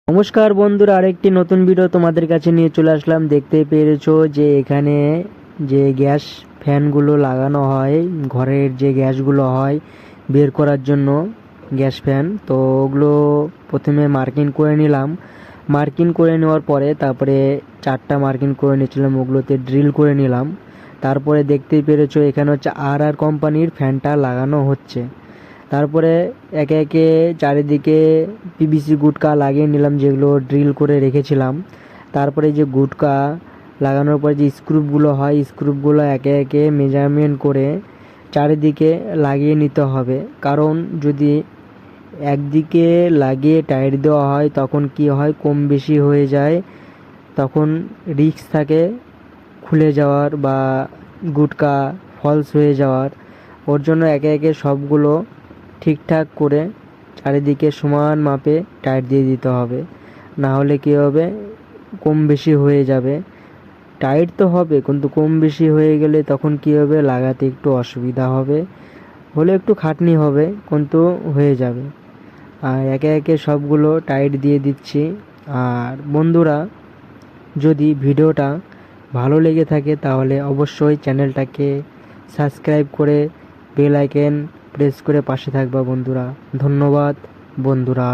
নমস্কার বন্ধুরা, আরেকটি নতুন ভিডিও তোমাদের কাছে নিয়ে চলে আসলাম। দেখতেই পেরেছো যে এখানে যে গ্যাস ফ্যানগুলো লাগানো হয়, ঘরের যে গ্যাসগুলো হয় বের করার জন্য গ্যাস ফ্যান, তো ওগুলো প্রথমে মার্কিং করে নিলাম। মার্কিং করে নেওয়ার পরে তারপরে 4টা মার্কিং করে নিয়েছিলাম, ওগুলোতে ড্রিল করে নিলাম। তারপরে দেখতেই পেরেছো এখানে হচ্ছে আর কোম্পানির ফ্যানটা লাগানো হচ্ছে। তারপরে একে একে চারিদিকে পিভিসি গুটকা লাগিয়ে নিলাম, যেগুলো ড্রিল করে রেখেছিলাম। তারপরে যে গুটকা লাগানোর পরে যে স্ক্রুপগুলো হয়, স্ক্রুপগুলো একে একে মেজারমেন্ট করে চারিদিকে লাগিয়ে নিতে হবে। কারণ যদি একদিকে লাগিয়ে টাইট দেওয়া হয় তখন কি হয়, কম বেশি হয়ে যায়, তখন রিস্ক থাকে খুলে যাওয়ার বা গুটকা ফলস হয়ে যাওয়ার। ওর জন্য একে একে সবগুলো ঠিকঠাক করে চারিদিকে সমান মাপে টাইট দিয়ে দিতে হবে, না হলে কী হবে, কম বেশি হয়ে যাবে। টাইট তো হবে কিন্তু কম বেশি হয়ে গেলে তখন কী হবে, লাগাতে একটু অসুবিধা হবে, হলে একটু খাটনি হবে কিন্তু হয়ে যাবে। আর একে একে সবগুলো টাইট দিয়ে দিচ্ছি। আর বন্ধুরা, যদি ভিডিওটা ভালো লেগে থাকে তাহলে অবশ্যই চ্যানেলটাকে সাবস্ক্রাইব করে বেল আইকন প্রেস করে পাশে থাকবা বন্ধুরা। ধন্যবাদ বন্ধুরা।